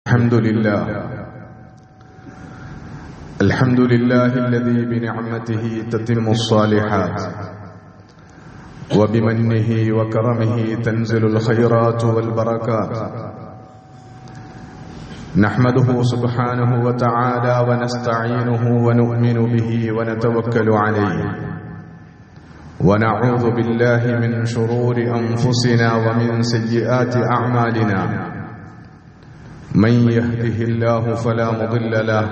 الحمد لله الذي بنعمته تتم الصالحات وبمنه وكرمه تنزل الخيرات والبركات. نحمده سبحانه وتعالى ونستعينه ونؤمن به ونتوكل عليه، ونعوذ بالله من شرور أنفسنا ومن سيئات أعمالنا. من يهده الله فلا مضل له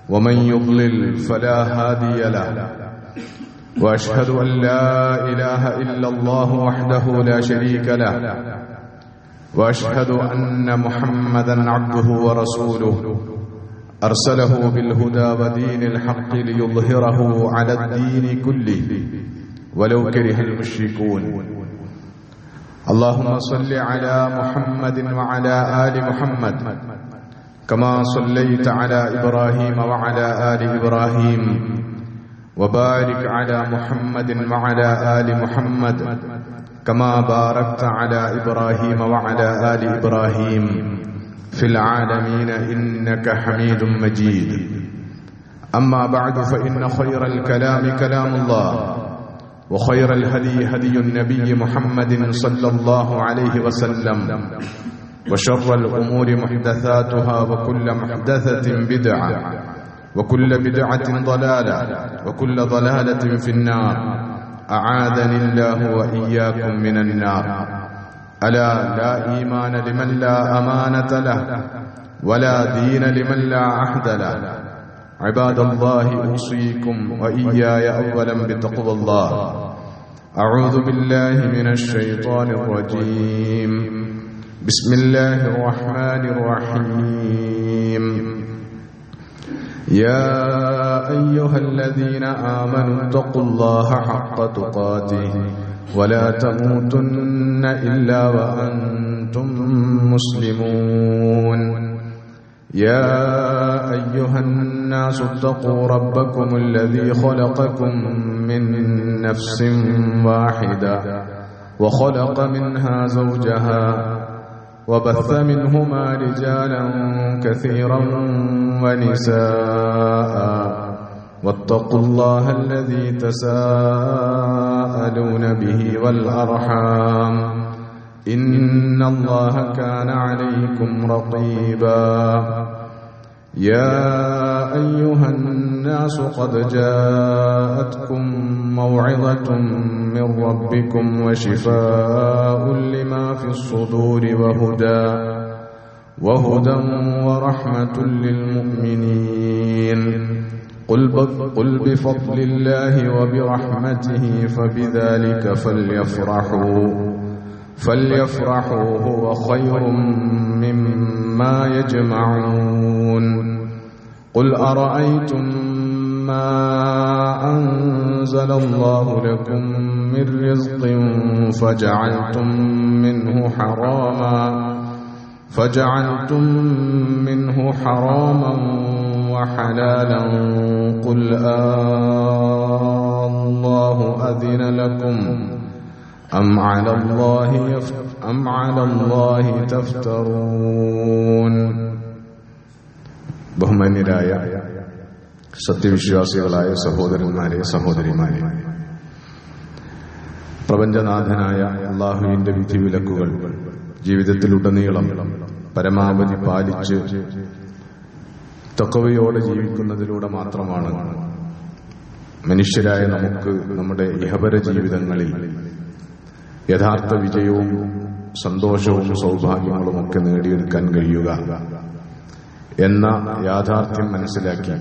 ومن يضلل فلا هادي له، وأشهد أن لا إله إلا الله وحده لا شريك له، وأشهد أن محمدا عبده ورسوله أرسله بالهدى ودين الحق ليظهره على الدين كله ولو كره المشركون. اللهم صل على محمد وعلى آل محمد كما صليت على إبراهيم وعلى آل إبراهيم، وبارك على محمد وعلى آل محمد كما باركت على إبراهيم وعلى آل إبراهيم في العالمين إنك حميد مجيد. أما بعد، فإن خير الكلام كلام الله، وخير الهدي هدي النبي محمد صلى الله عليه وسلم، وشر الأمور محدثاتها، وكل محدثة بدعة، وكل بدعة ضلالة، وكل ضلالة في النار. أعاذني الله وإياكم من النار. ألا لا إيمان لمن لا أمانة له، ولا دين لمن لا عهد له. عباد الله، أوصيكم وإياي أولا بتقوى الله. أعوذ بالله من الشيطان الرجيم. بسم الله الرحمن الرحيم. يا أيها الذين آمنوا اتقوا الله حق تقاته ولا تموتن إلا وأنتم مسلمون. يا أيها الناس اتقوا ربكم الذي خلقكم من نفس واحدة وخلق منها زوجها وبث منهما رجالا كثيرا ونساء، واتقوا الله الذي تساءلون به والأرحام، إن الله كان عليكم رقيبا. يا أيها الناس قد جاءتكم موعظة من ربكم وشفاء لما في الصدور وهدى ورحمة للمؤمنين. قل بفضل الله وبرحمته فبذلك فليفرحوا هو خير مما يجمعون. قل أرأيتم ما أنزل الله لكم من رزق فجعلتم منه حراما وحلالا، قل الله أذن لكم أم على الله تفترون. ബഹുമാന്യരായ സത്യവിശ്വാസികളായ സഹോദരന്മാരെ, സഹോദരിമാരെ, പ്രപഞ്ചനാഥനായ അല്ലാഹുവിന്റെ വിധിവിലക്കുകൾ ജീവിതത്തിലുടനീളം പരമാവധി പാലിച്ച് തഖ്വയോടെ ജീവിക്കുന്നതിലൂടെ മാത്രമാണ് മനുഷ്യരായ നമുക്ക് നമ്മുടെ ഇഹപര ജീവിതങ്ങളിൽ യഥാർത്ഥ വിജയവും സന്തോഷവും സൗഭാഗ്യങ്ങളും ഒക്കെ നേടിയെടുക്കാൻ കഴിയുക എന്ന യാഥാർത്ഥ്യം മനസ്സിലാക്കി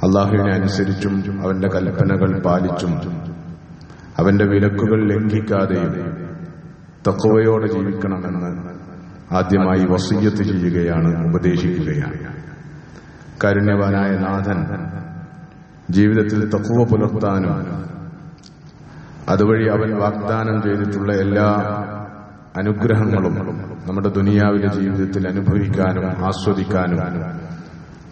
അല്ലാഹുവിനെ അനുസരിച്ചും അവന്റെ കൽപ്പനകൾ പാലിച്ചും അവന്റെ വിലക്കുകൾ ലംഘിക്കാതെയും തഖ്വയോടെ ജീവിക്കണമെന്ന് ആദ്യമായി വസിയ്യത്ത് ചെയ്യുകയാണ്, ഉപദേശിക്കുകയാണ്. കാരുണ്യവാനായ നാഥൻ ജീവിതത്തിൽ തഖ്വ പുലർത്താനും അതുവഴി അവൻ വാഗ്ദാനം ചെയ്തിട്ടുള്ള എല്ലാ അനുഗ്രഹങ്ങളും നമ്മുടെ ദുനിയാവിലെ ജീവിതത്തിൽ അനുഭവിക്കാനും ആസ്വദിക്കാനും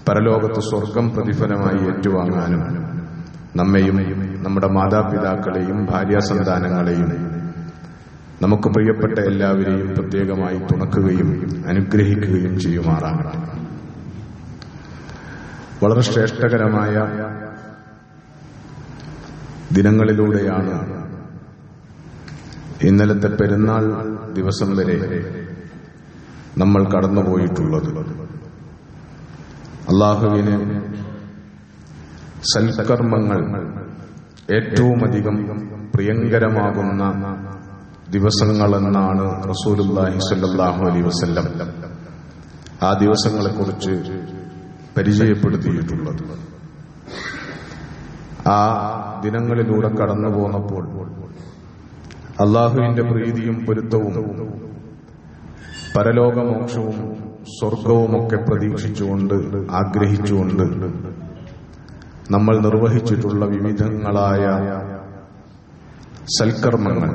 പരലോകത്ത് സ്വർഗം പ്രതിഫലമായി ഏറ്റുവാങ്ങാനും നമ്മെയും നമ്മുടെ മാതാപിതാക്കളെയും ഭാര്യാസന്താനങ്ങളെയും നമുക്ക് പ്രിയപ്പെട്ട എല്ലാവരെയും പ്രത്യേകമായി തുണക്കുകയും അനുഗ്രഹിക്കുകയും ചെയ്യുമാറാകട്ടെ. വളരെ ശ്രേഷ്ഠകരമായ ദിനങ്ങളിലൂടെയാണ് ഇന്നലത്തെ പെരുന്നാൾ ദിവസം വരെ നമ്മൾ കടന്നുപോയിട്ടുള്ളത്. അല്ലാഹുവിന് സൽക്കർമ്മങ്ങൾ ഏറ്റവുമധികം പ്രിയങ്കരമാകുന്ന ദിവസങ്ങളെന്നാണ് റസൂലുള്ളാഹി സ്വല്ലല്ലാഹു അലൈഹി വസല്ലം ആ ദിവസങ്ങളെക്കുറിച്ച് പരിചയപ്പെടുത്തിയിട്ടുള്ളത്. ആ ദിനങ്ങളിലൂടെ കടന്നു പോന്നപ്പോൾ അല്ലാഹുവിന്റെ പ്രീതിയും പൊരുത്തവും പരലോകമോക്ഷവും സ്വർഗവുമൊക്കെ പ്രതീക്ഷിച്ചുകൊണ്ട് ആഗ്രഹിച്ചുകൊണ്ട് നമ്മൾ നിർവഹിച്ചിട്ടുള്ള വിവിധങ്ങളായ സൽക്കർമ്മങ്ങൾ,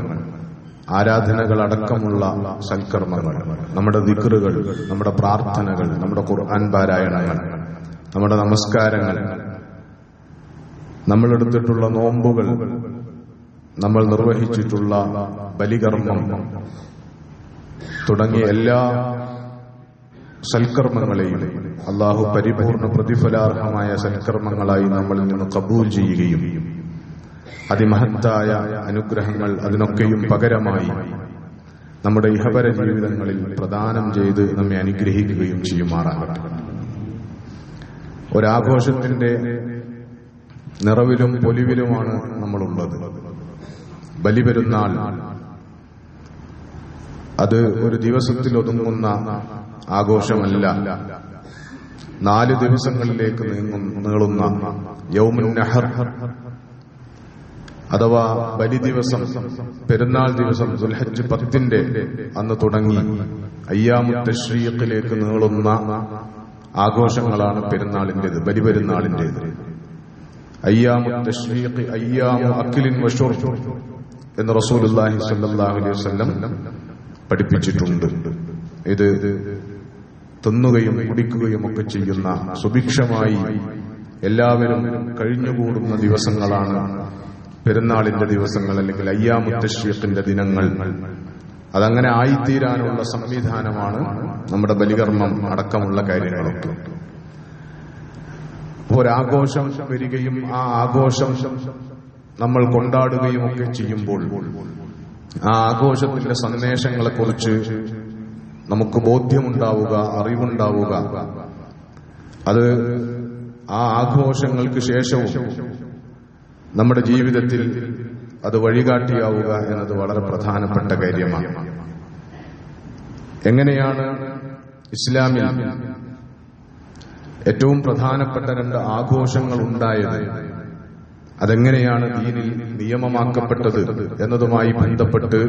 ആരാധനകളടക്കമുള്ള സൽക്കർമ്മങ്ങൾ, നമ്മുടെ ദിക്റുകൾ, നമ്മുടെ പ്രാർത്ഥനകൾ, നമ്മുടെ ഖുർആൻ പാരായണങ്ങൾ, നമ്മുടെ നമസ്കാരങ്ങൾ, നമ്മളെടുത്തിട്ടുള്ള നോമ്പുകൾ, നമ്മൾ നിർവഹിച്ചിട്ടുള്ള ബലികർമ്മം തുടങ്ങിയ എല്ലാ സൽക്കർമ്മങ്ങളെയും അല്ലാഹു പരിപൂർണ പ്രതിഫലാർഹമായ സൽക്കർമ്മങ്ങളായി നമ്മളിൽ നിന്ന് ഖബൂൽ ചെയ്യുകയും അതിമഹത്തായ അനുഗ്രഹങ്ങൾ അതിനൊക്കെയും പകരമായി നമ്മുടെ ഇഹപര ജീവിതങ്ങളിൽ പ്രദാനം ചെയ്ത് നമ്മെ അനുഗ്രഹിക്കുകയും ചെയ്യുമാറാകട്ടെ. ഒരാഘോഷത്തിന്റെ നിറവിലും പൊലിവിലുമാണ് നമ്മളുള്ളത്. ബലിപെരുന്നാൾ അത് ഒരു ദിവസത്തിൽ ഒതുങ്ങുന്ന ആഘോഷമല്ല. 4 ദിവസങ്ങളിലേക്ക് നീളുന്ന യൗമുൻ നഹർ അഥവാ ബലി ദിവസം, പെരുന്നാൾ ദിവസം ദുൽഹജ്ജ് 10 അന്ന് തുടങ്ങി അയ്യാമുൽ തശ്രീഖിലേക്ക് നീളുന്ന ആഘോഷങ്ങളാണ് പെരുന്നാളിന്റേത്, ബലിപെരുന്നാളിന്റേത്. അയ്യാമുൽ തശ്രീഖ് അയ്യാമു അക്ലിൻ വശുർബ് എന്ന് റസൂലുള്ളാഹി സ്വല്ലല്ലാഹു അലൈഹി വസല്ലം പഠിപ്പിച്ചിട്ടുണ്ട്. ഇത് തിന്നുകയും കുടിക്കുകയും ഒക്കെ ചെയ്യുന്ന സുഭിക്ഷമായി എല്ലാവരും കഴിഞ്ഞുകൂടുന്ന ദിവസങ്ങളാണ് പെരുന്നാളിന്റെ ദിവസങ്ങൾ, അല്ലെങ്കിൽ അയ്യാമുൽ തശ്രീഖിന്റെ ദിനങ്ങൾ. അതങ്ങനെ ആയിത്തീരാനുള്ള സംവിധാനമാണ് നമ്മുടെ ബലികർമ്മം അടക്കമുള്ള കാര്യങ്ങളൊക്കെ. ഒരാഘോഷം വരികയും ആ ആഘോഷം നമ്മൾ കൊണ്ടാടുകയും ഒക്കെ ചെയ്യുമ്പോൾ ആ ആഘോഷത്തിന്റെ സന്ദേശങ്ങളെക്കുറിച്ച് നമുക്ക് ബോധ്യമുണ്ടാവുക, അറിവുണ്ടാവുക, അത് ആ ആഘോഷങ്ങൾക്ക് ശേഷവും നമ്മുടെ ജീവിതത്തിൽ അത് വഴികാട്ടിയാവുക എന്നത് വളരെ പ്രധാനപ്പെട്ട കാര്യമാണ്. എങ്ങനെയാണ് ഇസ്ലാമിൽ ഏറ്റവും പ്രധാനപ്പെട്ട 2 ആഘോഷങ്ങൾ ഉണ്ടായത്, അതെങ്ങനെയാണ് ദീനിൽ നിയമമാക്കപ്പെട്ടത് എന്നതുമായി ബന്ധപ്പെട്ട്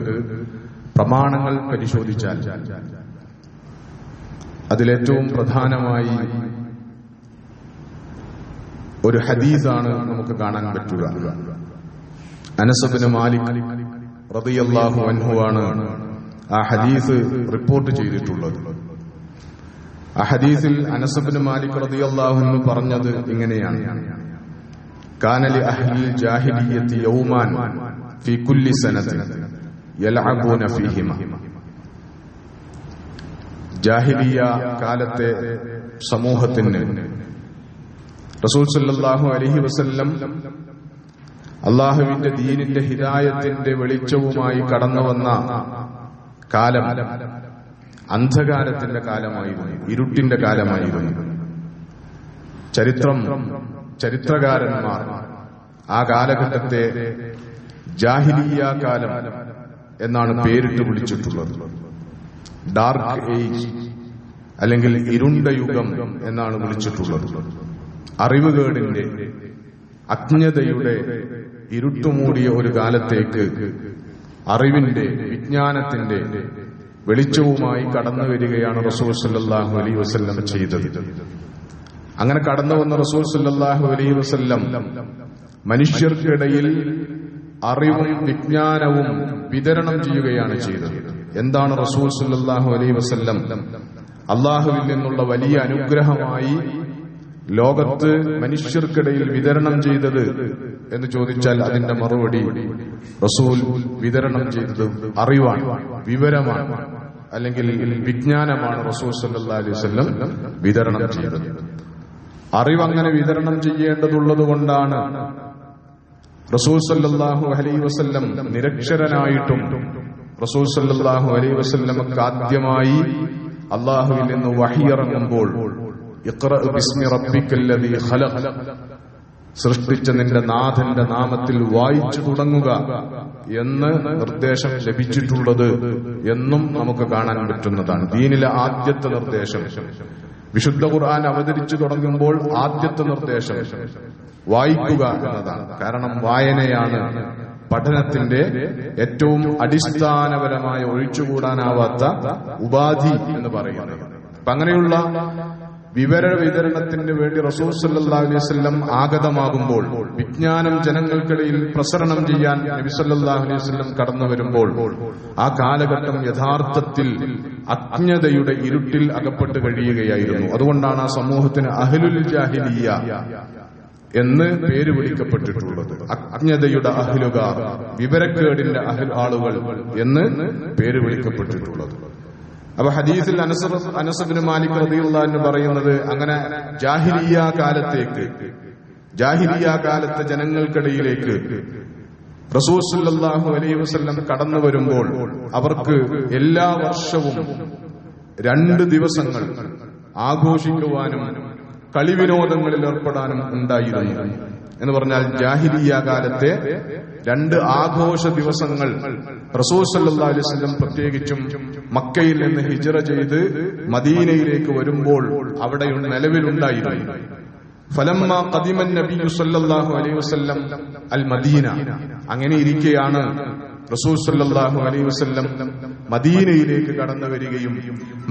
പ്രമാണങ്ങൾ പരിശോധിച്ചാൽ അതിലേറ്റവും പ്രധാനമായി ഒരു ഹദീസാണ് നമുക്ക് കാണാൻ പറ്റുക. അനസ് ഇബ്നു മാലിക് റളിയല്ലാഹു അൻഹു ആണ് ആ ഹദീസ് റിപ്പോർട്ട് ചെയ്തിട്ടുള്ളത്. ആ ഹദീസിൽ അനസ് ഇബ്നു മാലിക് റളിയല്ലാഹു അൻഹു പറഞ്ഞത് ഇങ്ങനെയാണ്: കാന ലി അഹ്ലിൽ ജാഹിലിയ്യത്തി യൗമാൻ ഫീ കുല്ലി സനത്തിൻ യൽഅബൂന ഫീഹിമ. ജാഹിലിയ കാലത്തെ സമൂഹത്തിന് റസൂൽ സല്ലല്ലാഹു അലൈഹി വസല്ലം അല്ലാഹുവിന്റെ ദീനിന്റെ ഹിദായത്തിന്റെ വെളിച്ചവുമായി കടന്നുവന്ന കാലം അന്ധകാരത്തിന്റെ കാലമായിരുന്നു, ഇരുട്ടിന്റെ കാലമായിരുന്നു. ചരിത്രകാരന്മാർ ആ കാലഘട്ടത്തെ ജാഹിലിയ കാലം എന്നാണ് പേരിട്ട് വിളിച്ചിട്ടുള്ളത്. ഡാർക്ക് ഏജ് അല്ലെങ്കിൽ ഇരുണ്ട യുഗം എന്നാണ് വിളിച്ചിട്ടുള്ളത്. അറിവുകേടിന്റെ, അജ്ഞതയുടെ ഇരുട്ടുമൂടിയ ഒരു കാലത്തേക്ക് അറിവിന്റെ, വിജ്ഞാനത്തിന്റെ വെളിച്ചവുമായി കടന്നു വരികയാണ് റസൂൽ സല്ലല്ലാഹു അലൈഹി വസല്ലം ചെയ്തത്. അങ്ങനെ കടന്നു വന്ന റസൂൽ സല്ലല്ലാഹു അലൈഹി വസല്ലം മനുഷ്യർക്കിടയിൽ അറിവും വിജ്ഞാനവും വിതരണം ചെയ്യുകയാണ് ചെയ്തത്. എന്താണ് റസൂൽ സല്ലല്ലാഹു അലൈഹി വസല്ലം അള്ളാഹുവിൽ നിന്നുള്ള വലിയ അനുഗ്രഹമായി ലോകത്ത് മനുഷ്യർക്കിടയിൽ വിതരണം ചെയ്തത് എന്ന് ചോദിച്ചാൽ അതിന്റെ മറുപടി റസൂൽ വിതരണം ചെയ്തത് അറിവാണ്, വിവരമാണ്, അല്ലെങ്കിൽ വിജ്ഞാനമാണ് റസൂൽ സല്ലല്ലാഹു അലൈഹി വസല്ലം വിതരണം ചെയ്തത്. അറിവ് അങ്ങനെ വിതരണം ചെയ്യേണ്ടതുള്ളത് കൊണ്ടാണ് റസൂൽ സല്ലല്ലാഹു അലൈഹി വസല്ലം നിരക്ഷരനായിട്ടും റസൂൽ സല്ലല്ലാഹു അലൈഹി വസല്ലമക്ക് ആദ്യമായി അല്ലാഹുവിൽ നിന്ന് വഹി ഇറങ്ങുമ്പോൾ ഇഖ്റ ബിസ്മി റബ്ബിക്കല്ലദീ ഖലഖ്, സൃഷ്ടിച്ച നിന്റെ നാഥന്റെ നാമത്തിൽ വായിച്ചു തുടങ്ങുക എന്ന് നിർദ്ദേശം ലഭിച്ചിട്ടുള്ളത് എന്നും നമുക്ക് കാണാൻ പറ്റുന്നതാണ്. ദീനിലെ ആദ്യത്തെ നിർദ്ദേശം, വിശുദ്ധ ഖുർആൻ അവതരിച്ചു തുടങ്ങുമ്പോൾ ആദ്യത്തെ നിർദ്ദേശം വായിക്കുക എന്നതാണ്. കാരണം വായനയാണ് പഠനത്തിന്റെ ഏറ്റവും അടിസ്ഥാനപരമായ ഒഴിച്ചുകൂടാനാവാത്ത ഉപാധി എന്ന് പറയുന്നത്. അപ്പൊ അങ്ങനെയുള്ള വിവര വിതരണത്തിന് വേണ്ടി റസൂൽ സല്ലല്ലാഹു അലൈഹി വസല്ലം ആഗതമാകുമ്പോൾ, വിജ്ഞാനം ജനങ്ങൾക്കിടയിൽ പ്രസരണം ചെയ്യാൻ നബി സല്ലല്ലാഹു അലൈഹി വസല്ലം കടന്നു വരുമ്പോൾ ആ കാലഘട്ടം യഥാർത്ഥത്തിൽ അജ്ഞതയുടെ ഇരുട്ടിൽ അകപ്പെട്ട് കഴിയുകയായിരുന്നു. അതുകൊണ്ടാണ് ആ സമൂഹത്തിന് അഹ്ലുൽ ജാഹിലിയ്യ എന്ന് പേര് വിളിക്കപ്പെട്ടിട്ടുള്ളത്. അജ്ഞതയുടെ അഹ്ലുകാർ, വിവരക്കേടിന്റെ ആളുകൾ എന്ന് പേര് വിളിക്കപ്പെട്ടിട്ടുള്ളത്. അപ്പൊ ഹദീസിൽ അനസ് ഇബ്നു മാലിക് റളിയല്ലാഹു അൻഹു പറയുന്നത്, അങ്ങനെ ജാഹിലിയ്യ കാലത്തെ ജനങ്ങൾക്കിടയിലേക്ക് റസൂൽ സല്ലല്ലാഹു അലൈഹി വസല്ലം കടന്നു വരുമ്പോൾ അവർക്ക് എല്ലാ വർഷവും 2 ദിവസങ്ങൾ ആഘോഷിക്കുവാനും കളിവിനോദങ്ങളിൽ ഏർപ്പെടാനും ഉണ്ടായിരുന്നു. എന്ന് പറഞ്ഞാൽ ജാഹിലിയ്യ കാലത്തെ 2 ആഘോഷ ദിവസങ്ങൾ റസൂൽ സല്ലല്ലാഹു അലൈഹി വസല്ലം പ്രത്യേകിച്ചും മക്കയിൽ നിന്ന് ഹിജ്റ ചെയ്ത് മദീനയിലേക്ക് വരുമ്പോൾ അവിടെ നിലവിലുണ്ടായിരുന്നു. ഫലമ്മ ഖദിമൻ നബിയു സല്ലല്ലാഹു അലൈഹി വസല്ലം അൽ മദീന, അങ്ങനെ ഇരിക്കെയാണ് റസൂൽ സല്ലല്ലാഹു അലൈഹി വസല്ലം മദീനയിലേക്ക് കടന്നു വരികയും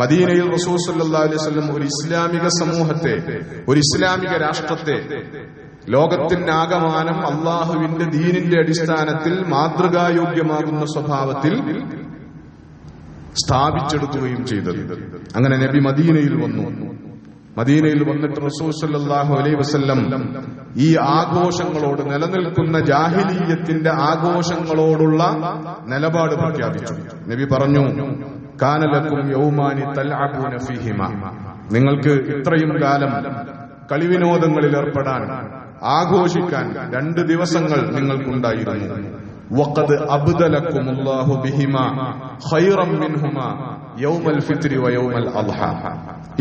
മദീനയിൽ റസൂൽ സല്ലല്ലാഹു അലൈഹി വസല്ലം ഒരു ഇസ്ലാമിക സമൂഹത്തെ, ഒരു ഇസ്ലാമിക രാഷ്ട്രത്തെ ലോകത്തിനാകമാനം അള്ളാഹുവിന്റെ ദീനിന്റെ അടിസ്ഥാനത്തിൽ മാതൃകായോഗ്യമാകുന്ന സ്വഭാവത്തിൽ സ്ഥാപിച്ചെടുക്കുകയും ചെയ്തത്. അങ്ങനെ നബി മദീനയിൽ വന്നു. മദീനയിൽ വന്നിട്ട് റസൂൽ സല്ലല്ലാഹു അലൈഹി വസല്ലം ഈ ആഘോഷങ്ങളോട്, നിലനിൽക്കുന്ന ജാഹിലിയ്യത്തിന്റെ ആഘോഷങ്ങളോടുള്ള നിലപാട് പ്രഖ്യാപിച്ചു. നബി പറഞ്ഞു, കാന ലക്കും യൗമാനി തൽഅബൂന ഫീഹിമാ, നിങ്ങൾക്ക് ഇത്രയും കാലം കളിവിനോദങ്ങളിൽ ഏർപ്പെടാൻ, ആഘോഷിക്കാൻ 2 ദിവസങ്ങൾ നിങ്ങൾക്കുണ്ടായിരുന്നു. വഖദ് അബ്ദലക്കുമുല്ലാഹു ബിഹിമാ ഖൈറൻ മിൻഹുമാ യൗമൽ ഫിത്രി വ യൗമൽ അദ്ഹ.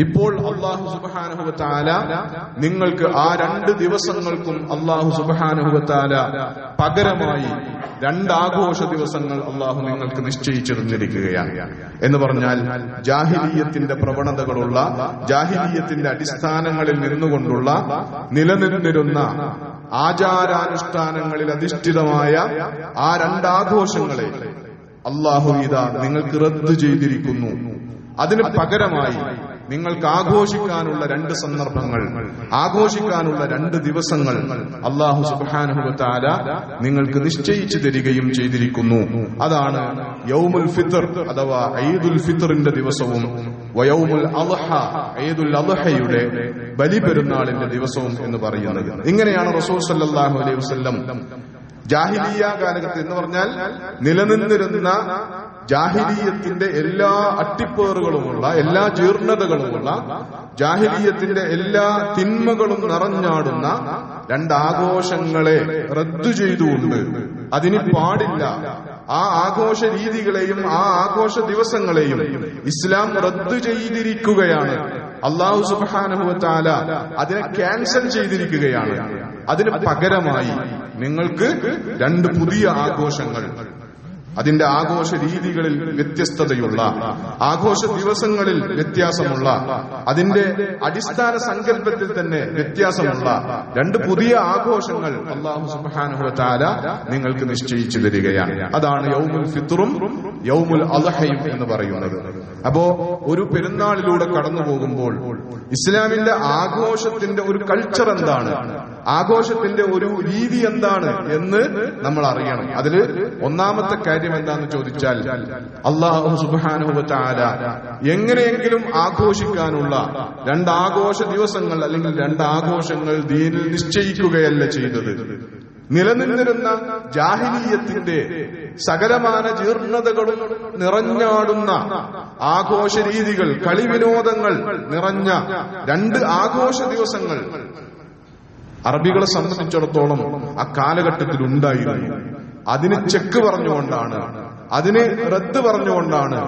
ഇപ്പോൾ അല്ലാഹു സുബ്ഹാനഹു വ തആല നിങ്ങൾക്ക് ആ 2 ദിവസങ്ങൾക്കും അല്ലാഹു സുബ്ഹാനഹു വ തആല പകരമായി 2 ആഘോഷ ദിവസങ്ങൾ അല്ലാഹു നിങ്ങൾക്ക് നിശ്ചയിച്ചു തന്നിരിക്കുകയാണ്. എന്ന് പറഞ്ഞാൽ ജാഹിലിയ്യത്തിന്റെ പ്രവണതകളുള്ള, ജാഹിലിയ്യത്തിന്റെ അടിസ്ഥാനങ്ങളിൽ നിന്നുകൊണ്ടുള്ള നിലനിന്നിരുന്ന ആചാരാനുഷ്ഠാനങ്ങളിൽ അധിഷ്ഠിതമായ ആ 2 ആഘോഷങ്ങളെ അല്ലാഹു ഇതാ നിങ്ങൾക്ക് റദ്ദ് ചെയ്തിരിക്കുന്നു. അതിന് പകരമായി നിങ്ങൾക്ക് ആഘോഷിക്കാനുള്ള 2 സന്ദർഭങ്ങൾ, ആഘോഷിക്കാനുള്ള 2 ദിവസങ്ങൾ അല്ലാഹു സുബ്ഹാനഹു വ തആല നിങ്ങൾക്ക് നിശ്ചയിച്ചു തരികയും ചെയ്തിരിക്കുന്നു. അതാണ് യൗമുൽ ഫിത്ർ അഥവാ ഈദുൽ ഫിത്റിന്റെ ദിവസവും വയൗമുൽ അദ്ഹ, ഈദുൽ അദ്ഹയുടെ ബലിപെരുന്നാളിന്റെ ദിവസവും എന്ന് പറയുന്നത്. ഇങ്ങനെയാണ് റസൂൽ സല്ലല്ലാഹു അലൈഹി വസല്ലം ജാഹിലിയ്യ കാലഘട്ടത്തിൽ, എന്ന് പറഞ്ഞാൽ നിലനിന്നിരുന്ന ജാഹിലിയ്യത്തിന്റെ എല്ലാ അട്ടിപ്പേറുകളുമുള്ള, എല്ലാ ജീർണതകളുമുള്ള, ജാഹിലിയ്യത്തിന്റെ എല്ലാ തിന്മകളും നിറഞ്ഞാടുന്ന 2 ആഘോഷങ്ങളെ റദ്ദു ചെയ്തുകൊണ്ട്, അതിന് പാടില്ല, ആ ആഘോഷ രീതികളെയും ആ ആഘോഷ ദിവസങ്ങളെയും ഇസ്ലാം റദ്ദു ചെയ്തിരിക്കുകയാണ്. അല്ലാഹു സുബ്ഹാനഹു വ തആല അതിനെ ക്യാൻസൽ ചെയ്തിരിക്കുകയാണ്. അതിന് പകരമായി നിങ്ങൾക്ക് 2 പുതിയ ആഘോഷങ്ങൾ, അതിന്റെ ആഘോഷ രീതികളിൽ വ്യത്യസ്തതയുള്ള, ആഘോഷ ദിവസങ്ങളിൽ വ്യത്യാസമുള്ള, അതിന്റെ അടിസ്ഥാന സങ്കല്പത്തിൽ തന്നെ വ്യത്യാസമുള്ള 2 പുതിയ ആഘോഷങ്ങൾ അല്ലാഹു സുബ്ഹാനഹു വ തആല നിങ്ങൾക്ക് നിശ്ചയിച്ചു തരികയാണ്. അതാണ് യൗമുൽ ഫിത്റും യൗമുൽ അദ്ഹയും എന്ന് പറയുന്നത്. അപ്പോ ഒരു പെരുന്നാളിലൂടെ കടന്നു പോകുമ്പോൾ ഇസ്ലാമിന്റെ ആഘോഷത്തിന്റെ ഒരു കൾച്ചർ എന്താണ്, ആഘോഷത്തിന്റെ ഒരു രീതി എന്താണ് എന്ന് നമ്മൾ അറിയണം. അതില് ഒന്നാമത്തെ കാര്യം എന്താണെന്ന് ചോദിച്ചാൽ, അല്ലാഹു സുബ്ഹാനഹു വ തആല എങ്ങനെയെങ്കിലും ആഘോഷിക്കാനുള്ള 2 ആഘോഷ ദിവസങ്ങൾ അല്ലെങ്കിൽ 2 ആഘോഷങ്ങൾ ദീനിൽ നിശ്ചയിക്കുകയല്ല ചെയ്തത്. നിലനിന്നിരുന്ന ജാഹിലിയ്യത്തിന്റെ സകലമാന ജീർണതകളും നിറഞ്ഞാടുന്ന ആഘോഷ രീതികൾ, കളിവിനോദങ്ങൾ നിറഞ്ഞ 2 ആഘോഷ ദിവസങ്ങൾ അറബികളെ സംബന്ധിച്ചിടത്തോളം ആ കാലഘട്ടത്തിൽ ഉണ്ടായിരുന്നു. അതിന് ചെക്ക് പറഞ്ഞുകൊണ്ടാണ്, അതിന് റദ്ദ് പറഞ്ഞുകൊണ്ടാണ്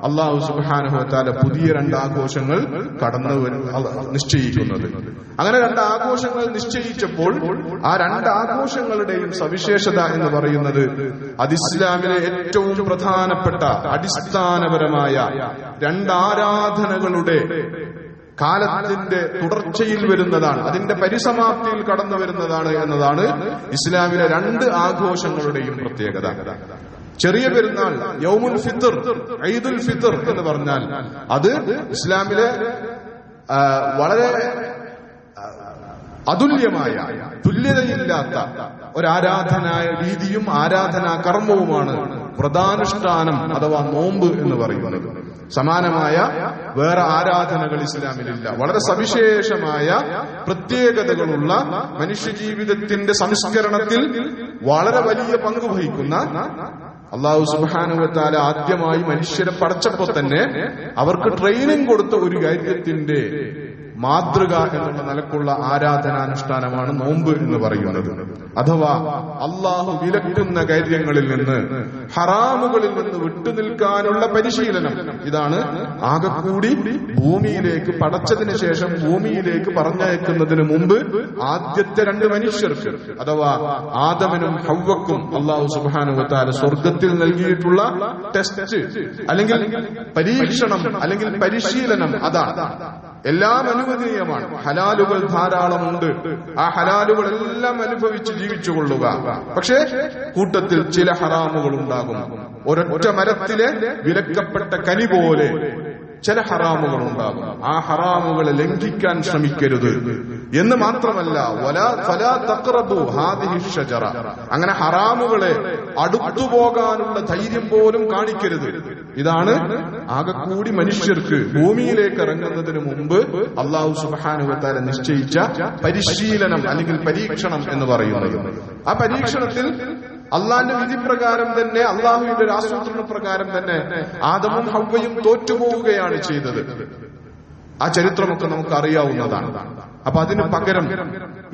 അല്ലാഹു സുബ്ഹാനഹു വ തആല പുതിയ 2 ആഘോഷങ്ങൾ നിശ്ചയിക്കുന്നത്. അങ്ങനെ 2 ആഘോഷങ്ങൾ നിശ്ചയിച്ചപ്പോൾ ആ 2 ആഘോഷങ്ങളുടെയും സവിശേഷത എന്ന് പറയുന്നത് അത് ഇസ്ലാമിലെ ഏറ്റവും പ്രധാനപ്പെട്ട അടിസ്ഥാനപരമായ 2 ആരാധനകളുടെ കാലത്തിന്റെ തുടർച്ചയിൽ വരുന്നതാണ്, അതിന്റെ പരിസമാപ്തിയിൽ കടന്നു വരുന്നതാണ് എന്നതാണ് ഇസ്ലാമിലെ 2 ആഘോഷങ്ങളുടെയും പ്രത്യേകത. ചെറിയ പെരുന്നാൾ യൗമുൽ ഫിത്ർ, ഈദുൽ ഫിത്ർ എന്ന് പറഞ്ഞാൽ അത് ഇസ്ലാമിലെ വളരെ അതുല്യമായ, തുല്യതയില്ലാത്ത ഒരാരാധനാ രീതിയും ആരാധനാ കർമ്മവുമാണ് വ്രതാനുഷ്ഠാനം അഥവാ നോമ്പ് എന്ന് പറയുന്നത്. സമാനമായ വേറെ ആരാധനകൾ ഇസ്ലാമിലില്ല. വളരെ സവിശേഷമായ പ്രത്യേകതകളുള്ള മനുഷ്യജീവിതത്തിന്റെ സംസ്കരണത്തിൽ വളരെ വലിയ പങ്ക് വഹിക്കുന്ന, അല്ലാഹു സുബ്ഹാനഹു വ തആല ആദ്യമായി മനുഷ്യരെ പടച്ചപ്പോൾ തന്നെ അവർക്ക് ട്രെയിനിങ് കൊടുത്ത ഒരു കാര്യത്തിന്റെ മാതൃക എന്നുള്ള നിലക്കുള്ള ആരാധനാനുഷ്ഠാനമാണ് നോമ്പ് എന്ന് പറയുന്നത്. അഥവാ അള്ളാഹു വിലക്കുന്ന കാര്യങ്ങളിൽ നിന്ന്, ഹറാമുകളിൽ നിന്ന് വിട്ടുനിൽക്കാനുള്ള പരിശീലനം. ഇതാണ് ആകെക്കൂടി ഭൂമിയിലേക്ക് പടച്ചതിന് ശേഷം ഭൂമിയിലേക്ക് പറഞ്ഞയക്കുന്നതിന് മുമ്പ് ആദ്യത്തെ 2 മനുഷ്യർക്ക് അഥവാ ആദമിനും ഹവ്വക്കും അല്ലാഹു സുബ്ഹാനഹു വ തആല സ്വർഗത്തിൽ നൽകിയിട്ടുള്ള ടെസ്റ്റ് അല്ലെങ്കിൽ പരീക്ഷണം അല്ലെങ്കിൽ പരിശീലനം. അതാണ് എല്ലാം അനുവദനീയമാണ്, ഹലാലുകൾ ധാരാളമുണ്ട്, ആ ഹലാലുകളെല്ലാം അനുഭവിച്ച് ജീവിച്ചുകൊള്ളുക. പക്ഷേ കൂട്ടത്തിൽ ചില ഹറാമുകൾ ഉണ്ടാകും. ഒരൊറ്റ മരത്തിലെ വിലക്കപ്പെട്ട കനി പോലെ ചില ഹറാമുകൾ ഉണ്ടാകും. ആ ഹറാമുകളെ ലംഘിക്കാൻ ശ്രമിക്കരുത് എന്ന് മാത്രമല്ല, ഫലാ തഖ്റബു ഹാദിഹി ഷജറ, അങ്ങനെ ഹറാമുകളെ അടുത്തുപോകാനുള്ള ധൈര്യം പോലും കാണിക്കരുത്. ഇതാണ് ആകെക്കൂടി മനുഷ്യർക്ക് ഭൂമിയിലേക്ക് ഇറങ്ങുന്നതിന് മുമ്പ് അല്ലാഹു സുബ്ഹാനഹു വ തആല നിശ്ചയിച്ച പരിശീലനം അല്ലെങ്കിൽ പരീക്ഷണം എന്ന് പറയുന്നത്. ആ പരീക്ഷണത്തിൽ അള്ളാന്റെ വിധിപ്രകാരം തന്നെ, അള്ളാഹുവിന്റെ ആസൂത്രണ പ്രകാരം തന്നെ ആദമും ഹവ്വയും തോറ്റുപോവുകയാണ് ചെയ്തത്. ആ ചരിത്രമൊക്കെ നമുക്ക് അറിയാവുന്നതാണ്. അപ്പൊ അതിന് പകരം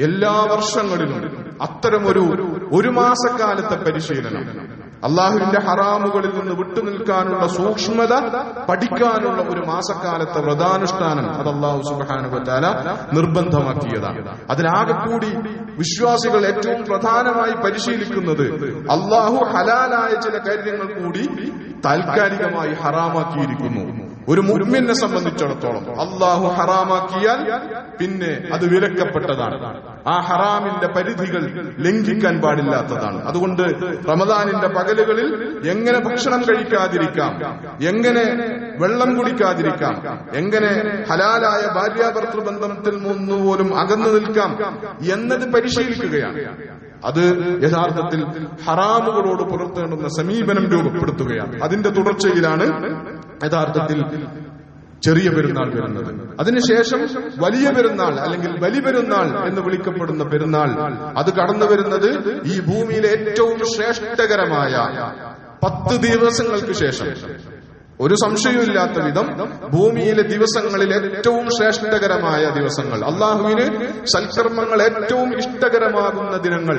എല്ലാ വർഷങ്ങളിലും അത്തരമൊരു മാസക്കാലത്തെ പരിശീലനം, അള്ളാഹുവിന്റെ ഹറാമുകളിൽ നിന്ന് വിട്ടുനിൽക്കാനുള്ള സൂക്ഷ്മത പഠിക്കാനുള്ള ഒരു മാസക്കാലത്തെ വ്രതാനുഷ്ഠാനം അത് അല്ലാഹു സുബ്ഹാനഹു വ തആല നിർബന്ധമാക്കിയതാണ്. അതിനാകെക്കൂടി വിശ്വാസികൾ ഏറ്റവും പ്രധാനമായി പരിശീലിക്കുന്നത് അള്ളാഹു ഹലാലായ ചില കാര്യങ്ങൾ കൂടി താൽക്കാലികമായി ഹറാമാക്കിയിരിക്കുന്നു. ഒരു മുഅ്മിനെ സംബന്ധിച്ചിടത്തോളം അള്ളാഹു ഹറാമാക്കിയാൽ പിന്നെ അത് വിലക്കപ്പെട്ടതാണ്. ആ ഹറാമിന്റെ പരിധികൾ ലംഘിക്കാൻ പാടില്ലാത്തതാണ്. അതുകൊണ്ട് റമദാനിന്റെ പകലുകളിൽ എങ്ങനെ ഭക്ഷണം കഴിക്കാതിരിക്കാം, എങ്ങനെ വെള്ളം കുടിക്കാതിരിക്കാം, എങ്ങനെ ഹലാലായ ഭാര്യാഭർത്തൃ ബന്ധത്തിൽ നിന്ന് പോലും അകന്നു നിൽക്കാം എന്നത് പരിശീലിക്കുകയാണ്. അത് യഥാർത്ഥത്തിൽ ഹറാമുകളോട് പുലർത്തേണ്ടുന്ന സമീപനം രൂപപ്പെടുത്തുകയാണ്. അതിന്റെ തുടർച്ചയിലാണ് യഥാർത്ഥത്തിൽ ചെറിയ പെരുന്നാൾ വരുന്നത്. അതിനുശേഷം വലിയ പെരുന്നാൾ അല്ലെങ്കിൽ ബലിപെരുന്നാൾ എന്ന് വിളിക്കപ്പെടുന്ന പെരുന്നാൾ അത് കടന്നു വരുന്നത് ഈ ഭൂമിയിലെ ഏറ്റവും ശ്രേഷ്ഠകരമായ 10 ദിവസങ്ങൾക്ക് ശേഷം. ഒരു സംശയമില്ലാത്ത വിധം ഭൂമിയിലെ ദിവസങ്ങളിൽ ഏറ്റവും ശ്രേഷ്ഠകരമായ ദിവസങ്ങൾ, അള്ളാഹുവിന് സൽക്കർമ്മങ്ങൾ ഏറ്റവും ഇഷ്ടകരമാകുന്ന ദിനങ്ങൾ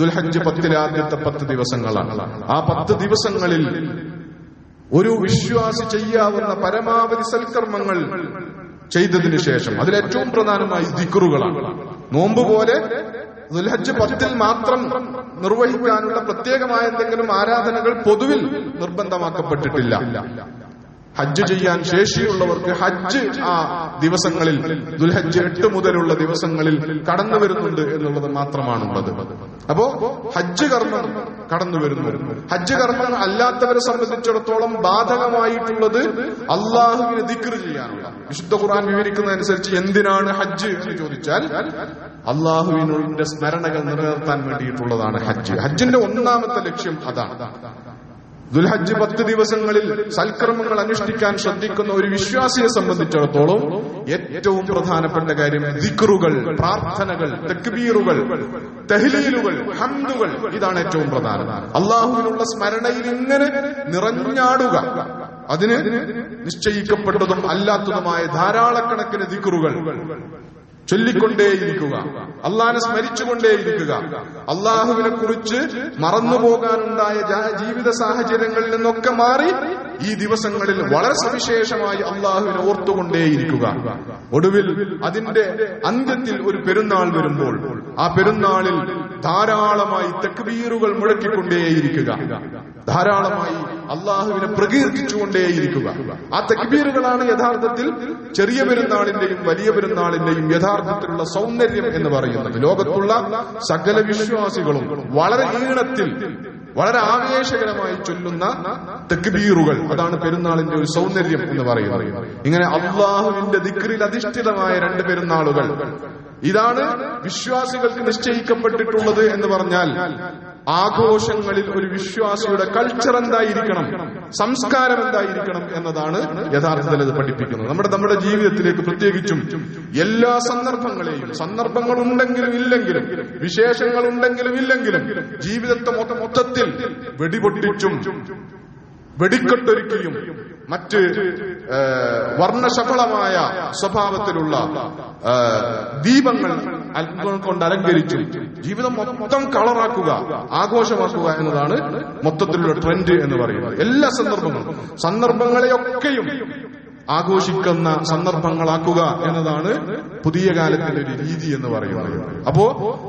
ദുൽഹജ്ജ് 10 ആദ്യത്തെ 10 ദിവസങ്ങളാണ്. ആ 10 ദിവസങ്ങളിൽ ഒരു വിശ്വാസി ചെയ്യാവുന്ന പരമാവധി സൽക്കർമ്മങ്ങൾ ചെയ്തതിനു ശേഷം അതിലേറ്റവും പ്രധാനമായി ദിക്റുകളാണ്. നോമ്പ് പോലെ ദുൽഹജ്ജ് 10 മാത്രം നിർവഹിക്കാനുള്ള പ്രത്യേകമായ എന്തെങ്കിലും ആരാധനകൾ പൊതുവിൽ നിർബന്ധമാക്കപ്പെട്ടിട്ടില്ല. ഹജ്ജ് ചെയ്യാൻ ശേഷിയുള്ളവർക്ക് ഹജ്ജ് ആ ദിവസങ്ങളിൽ ദുൽഹജ്ജ് 8 മുതലുള്ള ദിവസങ്ങളിൽ കടന്നു വരുന്നുണ്ട് എന്നുള്ളത് മാത്രമാണുള്ളത്. അപ്പോ ഹജ്ജ് കർമ്മം കടന്നു വരുന്നു. ഹജ്ജ് കർമ്മം അല്ലാത്തവരെ സംബന്ധിച്ചിടത്തോളം ബാധകമായിട്ടുള്ളത് അള്ളാഹുവിനെ ദിക്ർ ചെയ്യാനുള്ള. വിശുദ്ധ ഖുർആൻ വിവരിക്കുന്നതനുസരിച്ച് എന്തിനാണ് ഹജ്ജ് എന്ന് ചോദിച്ചാൽ അള്ളാഹുവിനുള്ളിന്റെ സ്മരണകൾ നിലനിർത്താൻ വേണ്ടിയിട്ടുള്ളതാണ് ഹജ്ജ്. ഹജ്ജിന്റെ ഒന്നാമത്തെ ലക്ഷ്യം അതാണ്. ദുൽഹജ്ജ് 10 ദിവസങ്ങളിൽ സൽക്കർമ്മങ്ങൾ അനുഷ്ഠിക്കാൻ ശ്രദ്ധിക്കുന്ന ഒരു വിശ്വാസിയെ സംബന്ധിച്ചിടത്തോളം ഏറ്റവും പ്രധാനപ്പെട്ട കാര്യം ദിക്റുകൾ, പ്രാർത്ഥനകൾ, തക്ബീറുകൾ, തഹ്ലീലുകൾ, ഹംദുകൾ. ഇതാണ് ഏറ്റവും പ്രധാനം. അള്ളാഹുവിനുള്ള സ്മരണയിൽ ഇങ്ങനെ നിറഞ്ഞാടുക. അതിന് നിശ്ചയിക്കപ്പെട്ടതും അല്ലാത്തതുമായ ധാരാളക്കണക്കിന് ദിക്റുകൾ ചൊല്ലിക്കൊണ്ടേയിരിക്കുക, അള്ളാഹിനെ സ്മരിച്ചുകൊണ്ടേയിരിക്കുക. അള്ളാഹുവിനെ കുറിച്ച് മറന്നുപോകാനുണ്ടായ ജീവിത സാഹചര്യങ്ങളിൽ നിന്നൊക്കെ മാറി ഈ ദിവസങ്ങളിൽ വളരെ സവിശേഷമായി അള്ളാഹുവിനെ ഓർത്തുകൊണ്ടേയിരിക്കുക. ഒടുവിൽ അതിന്റെ അന്ത്യത്തിൽ ഒരു പെരുന്നാൾ വരുമ്പോൾ ആ പെരുന്നാളിൽ ധാരാളമായി തക്ബീറുകൾ മുഴക്കിക്കൊണ്ടേയിരിക്കുക, ധാരാളമായി അള്ളാഹുവിനെ പ്രകീർത്തിച്ചുകൊണ്ടേയിരിക്കുക. ആ തക്ബീറുകളാണ് യഥാർത്ഥത്തിൽ ചെറിയ പെരുന്നാളിന്റെയും വലിയ പെരുന്നാളിന്റെയും യഥാർത്ഥത്തിലുള്ള സൗന്ദര്യം എന്ന് പറയുന്നത്. ലോകത്തുള്ള സകല വിശ്വാസികളും വളരെ ഈണത്തിൽ വളരെ ആവേശകരമായി ചൊല്ലുന്ന തക്ബീറുകൾ, അതാണ് പെരുന്നാളിന്റെ ഒരു സൗന്ദര്യം എന്ന് പറയുന്നത്. ഇങ്ങനെ അള്ളാഹുവിന്റെ ദിക്റിൽ അധിഷ്ഠിതമായ 2 പെരുന്നാളുകൾ, ഇതാണ് വിശ്വാസികൾക്ക് നിശ്ചയിക്കപ്പെട്ടിട്ടുള്ളത് എന്ന് പറഞ്ഞാൽ ആഘോഷങ്ങളിൽ ഒരു വിശ്വാസിയുടെ കൾച്ചർ എന്തായിരിക്കണം, സംസ്കാരം എന്തായിരിക്കണം എന്നതാണ് യഥാർത്ഥത്തിൽ അത് പഠിപ്പിക്കുന്നത്. നമ്മുടെ ജീവിതത്തിലേക്ക് പ്രത്യേകിച്ചും എല്ലാ സന്ദർഭങ്ങളെയും, സന്ദർഭങ്ങൾ ഉണ്ടെങ്കിലും ഇല്ലെങ്കിലും, വിശേഷങ്ങൾ ഉണ്ടെങ്കിലും ഇല്ലെങ്കിലും, ജീവിതത്തെ മൊത്തത്തിൽ വെടിപൊട്ടിച്ചും വെടിക്കെട്ടൊരുക്കിയും മറ്റ് വർണ്ണശഫളമായ സ്വഭാവത്തിലുള്ള ദീപങ്ങൾ കൊണ്ട് അലങ്കരിച്ചു ജീവിതം മൊത്തം കളറാക്കുക, ആഘോഷമാക്കുക എന്നതാണ് മൊത്തത്തിലുള്ള ട്രെൻഡ് എന്ന് പറയുന്നത്. എല്ലാ സന്ദർഭങ്ങളെയൊക്കെയും ആഘോഷിക്കുന്ന സന്ദർഭങ്ങളാക്കുക എന്നതാണ് പുതിയ കാലത്തിന്റെ ഒരു രീതി എന്ന് പറയുന്നത്. അപ്പോ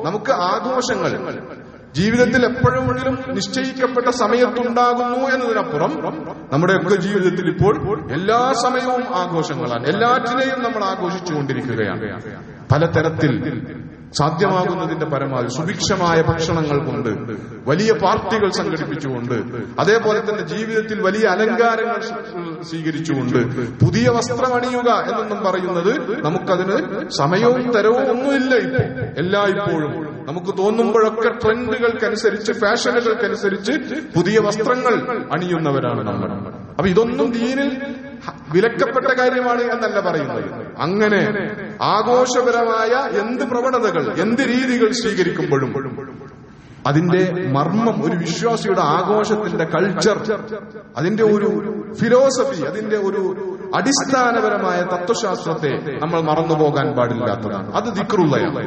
നമുക്ക് ആഘോഷങ്ങൾ ജീവിതത്തിൽ എപ്പോഴെങ്കിലും നിശ്ചയിക്കപ്പെട്ട സമയത്തുണ്ടാകുന്നു എന്നതിനപ്പുറം നമ്മുടെയൊക്കെ ജീവിതത്തിൽ ഇപ്പോൾ എല്ലാ സമയവും ആഘോഷങ്ങളാണ്. എല്ലാറ്റിനെയും നമ്മൾ ആഘോഷിച്ചുകൊണ്ടിരിക്കുകയാണ്. പലതരത്തിൽ സാധ്യമാകുന്നതിന്റെ പരമാവധി സുഭിക്ഷമായ ഭക്ഷണങ്ങൾ കൊണ്ട്, വലിയ പാർട്ടികൾ സംഘടിപ്പിച്ചുകൊണ്ട്, അതേപോലെ തന്നെ ജീവിതത്തിൽ വലിയ അലങ്കാരങ്ങൾ സ്വീകരിച്ചുകൊണ്ട്, പുതിയ വസ്ത്രം അണിയുക എന്നൊന്നും പറയുന്നത് നമുക്കതിന് സമയവും തരവും ഒന്നുമില്ല. എല്ലായ്പ്പോഴും നമുക്ക് തോന്നുമ്പോഴൊക്കെ ട്രെൻഡുകൾക്കനുസരിച്ച്, ഫാഷനുകൾക്കനുസരിച്ച് പുതിയ വസ്ത്രങ്ങൾ അണിയുന്നവരാണ് നമ്മൾ. അപ്പൊ ഇതൊന്നും ദീനിൽ വിലക്കപ്പെട്ട കാര്യമാണ് എന്നല്ല പറയുന്നത്. അങ്ങനെ ആഘോഷപരമായ എന്ത് പ്രവണതകൾ, എന്ത് രീതികൾ സ്വീകരിക്കുമ്പോഴും അതിന്റെ മർമ്മം, ഒരു വിശ്വാസിയുടെ ആഘോഷത്തിന്റെ കൾച്ചർ, അതിന്റെ ഒരു ഫിലോസഫി, അതിന്റെ ഒരു അടിസ്ഥാനപരമായ തത്വശാസ്ത്രത്തെ നമ്മൾ മറന്നുപോകാൻ പാടില്ലാത്തതാണ്. അത് ദിക്റുള്ളയാണ്.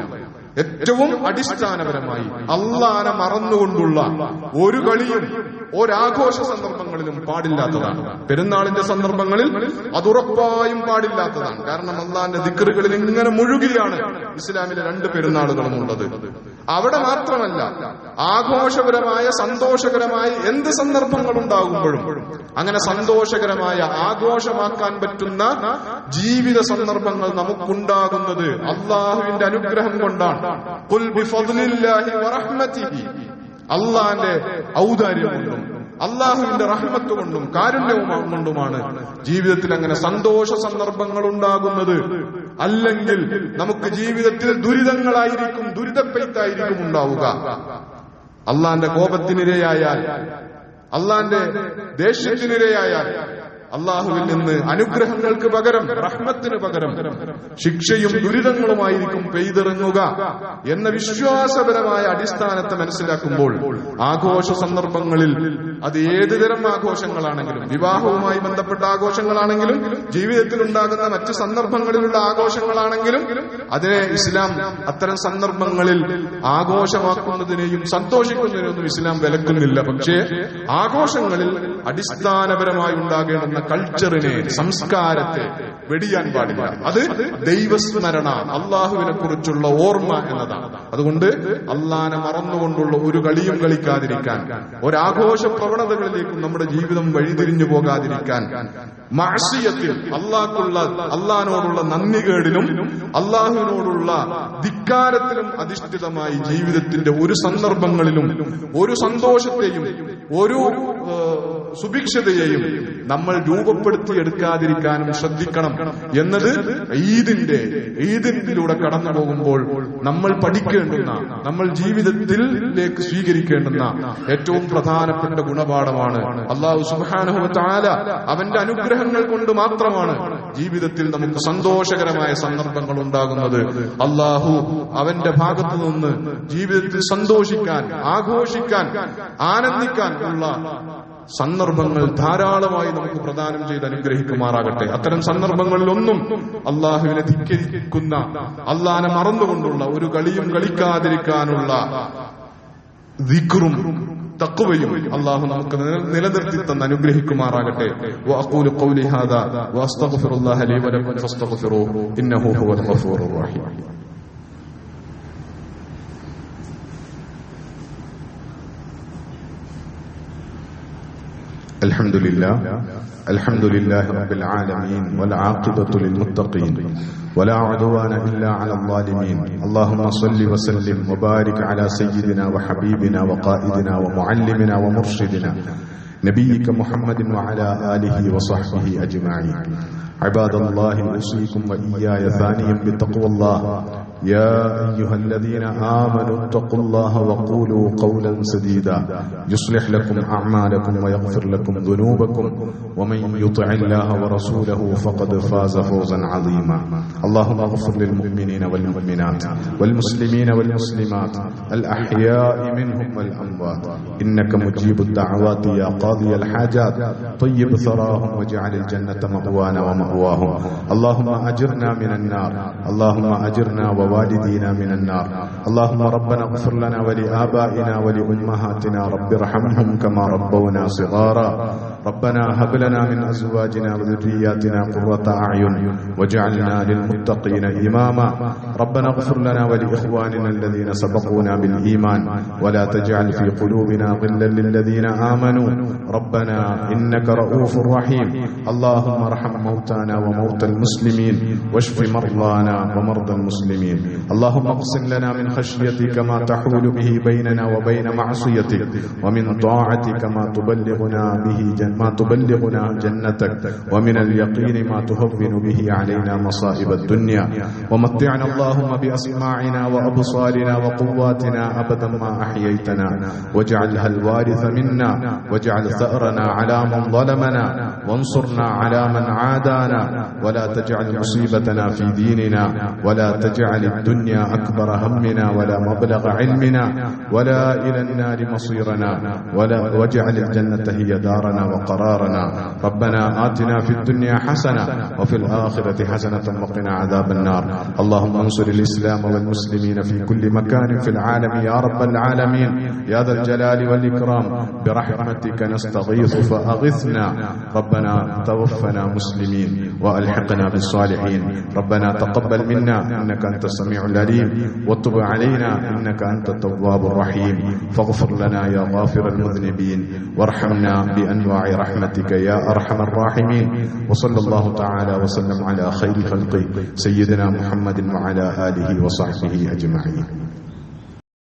ഏറ്റവും അടിസ്ഥാനപരമായി അള്ളാനെ മറന്നുകൊണ്ടുള്ള ഒരു കളിയും ഒരാഘോഷ സന്ദർഭങ്ങളിലും പാടില്ലാത്തതാണ്. പെരുന്നാളിന്റെ സന്ദർഭങ്ങളിൽ അതുറപ്പായും പാടില്ലാത്തതാണ്. കാരണം അള്ളാന്റെ ദിക്റുകളിൽ ഇങ്ങനെ മുഴുകിയാണ് ഇസ്ലാമിലെ 2 പെരുന്നാളുകളും ഉള്ളത്. അവിടെ മാത്രമല്ല, ആഘോഷപരമായ സന്തോഷകരമായ എന്ത് സന്ദർഭങ്ങൾ ഉണ്ടാകുമ്പോഴും അങ്ങനെ സന്തോഷകരമായ ആഘോഷമാക്കാൻ പറ്റുന്ന ജീവിത സന്ദർഭങ്ങൾ നമുക്കുണ്ടാകുന്നത് അള്ളാഹുവിന്റെ അനുഗ്രഹം കൊണ്ടാണ്. ഖുൽ ബിഫദ്ലില്ലാഹി വറഹ്മതിഹി, അള്ളാന്റെ ഔദാര്യം കൊണ്ടും അള്ളാഹുവിന്റെ റഹ്മത്ത് കൊണ്ടും കാരുണ്യവും കൊണ്ടുമാണ് ജീവിതത്തിൽ അങ്ങനെ സന്തോഷ സന്ദർഭങ്ങൾ ഉണ്ടാകുന്നത്. അല്ലെങ്കിൽ നമുക്ക് ജീവിതത്തിൽ ദുരിതങ്ങളായിരിക്കും, ദുരിതപ്പെയ്ത്തായിരിക്കും ഉണ്ടാവുക. അള്ളാന്റെ കോപത്തിനിരയായാൽ, അള്ളാന്റെ ദേഷ്യത്തിനിരയായാൽ അള്ളാഹുവിൽ നിന്ന് അനുഗ്രഹങ്ങൾക്ക് പകരം, റഹ്മത്തിന് പകരം ശിക്ഷയും ദുരിതങ്ങളുമായിരിക്കും പെയ്തിറങ്ങുക എന്ന വിശ്വാസപരമായ അടിസ്ഥാനത്തെ മനസ്സിലാക്കുമ്പോൾ ആഘോഷ സന്ദർഭങ്ങളിൽ, അത് ഏതുതരം ആഘോഷങ്ങളാണെങ്കിലും, വിവാഹവുമായി ബന്ധപ്പെട്ട ആഘോഷങ്ങളാണെങ്കിലും, ജീവിതത്തിൽ ഉണ്ടാകുന്ന മറ്റ് സന്ദർഭങ്ങളിലുള്ള ആഘോഷങ്ങളാണെങ്കിലും, അതിനെ ഇസ്ലാം അത്തരം സന്ദർഭങ്ങളിൽ ആഘോഷമാക്കുന്നതിനെയും സന്തോഷിക്കുന്നതിനെയൊന്നും ഇസ്ലാം വിലക്കുന്നില്ല. പക്ഷേ ആഘോഷങ്ങളിൽ അടിസ്ഥാനപരമായി ഉണ്ടാകേണ്ടുന്ന കൾച്ചറിനെ, സംസ്കാരത്തെ വെടിയാൻ പാടില്ല. അത് ദൈവസ്മരണ, അള്ളാഹുവിനെ കുറിച്ചുള്ള ഓർമ്മ എന്നതാണ്. അതുകൊണ്ട് അള്ളാനെ മറന്നുകൊണ്ടുള്ള ഒരു കളിയും കളിക്കാതിരിക്കാൻ, ഒരാഘോഷ പ്രവണതകളിലേക്കും നമ്മുടെ ജീവിതം വഴിതിരിഞ്ഞു പോകാതിരിക്കാൻ മഅസിയത്തിൽ അള്ളാഹിനോടുള്ള നന്ദികേടിലും അള്ളാഹുവിനോടുള്ള ധിക്കാരത്തിലും അധിഷ്ഠിതമായി ജീവിതത്തിന്റെ ഒരു സന്ദർഭങ്ങളിലും ഒരു സന്തോഷത്തെയും ഒരു സുഭിക്ഷതയെയും നമ്മൾ രൂപപ്പെടുത്തിയെടുക്കാതിരിക്കാനും ശ്രദ്ധിക്കണം എന്നത് ഈദിലൂടെ കടന്നു പോകുമ്പോൾ നമ്മൾ പഠിക്കേണ്ടുന്ന, നമ്മൾ ജീവിതത്തിലേക്ക് സ്വീകരിക്കേണ്ടുന്ന ഏറ്റവും പ്രധാനപ്പെട്ട ഗുണപാഠമാണ്. അല്ലാഹു സുബ്ഹാനഹു വ തആല അവന്റെ അനുഗ്രഹങ്ങൾ കൊണ്ട് മാത്രമാണ് ജീവിതത്തിൽ നമുക്ക് സന്തോഷകരമായ സന്ദർഭങ്ങൾ ഉണ്ടാകുന്നത്. അല്ലാഹു അവന്റെ ഭാഗത്തു നിന്ന് ജീവിതത്തിൽ സന്തോഷിക്കാൻ, ആഘോഷിക്കാൻ, ആനന്ദിക്കാൻ ഉള്ള സന്ദർഭങ്ങൾ ധാരാളമായി നമുക്ക് പ്രദാനം ചെയ്ത് അനുഗ്രഹിക്കുമാറാകട്ടെ. അത്തരം സന്ദർഭങ്ങളിലൊന്നും അള്ളാഹുവിനെ ധിക്കരിക്കുന്ന, അള്ളാഹിനെ മറന്നുകൊണ്ടുള്ള ഒരു കളിയും കളിക്കാതിരിക്കാനുള്ള ദിക്റും തഖ്വയും അള്ളാഹു നമുക്ക് നിലനിർത്തി തന്ന് അനുഗ്രഹിക്കുമാറാകട്ടെ. വഅഖൂലു ഖൗലി ഹാദാ വഅസ്തഗ്ഫിറുല്ലാഹ ലീ വലക്കും ഫസ്തഗ്ഫിറൂഹു ഇന്നഹു ഹുവൽ ഗഫൂറുർ റഹീം. الحمد لله رب العالمين والعاقبة للمتقين ولا عدوان إلا على الظالمين. اللهم صل وسلم وبارك على سيدنا وحبيبنا وقائدنا ومعلمنا ومرشدنا نبيك محمد وعلى آله وصحبه أجمعين. عباد الله أوصيكم وإياي ثانيا بتقوى الله. يا أيها الذين آمنوا اتقوا الله وقولوا قولا سديدا يصلح لكم أعمالكم ويغفر لكم ذنوبكم ومن يطع الله ورسوله فقد فاز فوزا عظيما. اللهم اغفر للمؤمنين والمؤمنات والمسلمين والمسلمات الأحياء منهم والأموات إنك مجيب الدعوات يا قاضي الحاجات طيب ثراهم واجعل الجنة مأوانا ومأواهم. اللهم أجرنا من النار، اللهم أجرنا ووالدينا من النار. اللهم ربنا اغفر لنا ولآبائنا ولأمهاتنا رب ارحمهم كما ربونا صغارا. ربنا هب لنا من أزواجنا وذرياتنا قرة أعين واجعلنا للمتقين إماما. ربنا اغفر لنا ولإخواننا الذين سبقونا بالإيمان ولا تجعل في قلوبنا غلا للذين آمنوا ربنا إنك رؤوف رحيم. اللهم ارحم موتانا وموتى المسلمين واشف مرضانا ومرضى المسلمين. اللهم اقسم لنا من خشيتك ما تحول به بيننا وبين معصيتك ومن طاعتك ما تبلغنا جنتك ومن اليقين ما تهون به علينا مصائب الدنيا. ومتعنا اللهم بأسماعنا وأبصارنا وقواتنا أبدا ما أحييتنا واجعلها الوارث منا واجعل ثأرنا على من ظلمنا وانصرنا على من عادانا ولا تجعل مصيبتنا في ديننا ولا تجعل الدنيا أكبر همنا ولا مبلغ علمنا ولا إلى النار مصيرنا واجعل الجنة هي دارنا وقرارنا. ربنا آتنا في الدنيا حسنة وفي الآخرة حسنة وقنا عذاب النار. اللهم انصر الإسلام والمسلمين في كل مكان في العالم يا رب العالمين يا ذا الجلال والإكرام. برحمتك نستغيث فأغثنا. ربنا توفنا مسلمين وألحقنا بالصالحين. ربنا تقبل منا إنك أنت السميع العليم وتب علينا إنك أنت التواب الرحيم. فاغفر لنا يا غافر المذنبين وارحمنا بأنواع رحمتك يا أرحم الراحمين. وصلى الله تعالى وسلم على خير خلقه سيدنا محمد وعلى آله وصحبه أجمعين.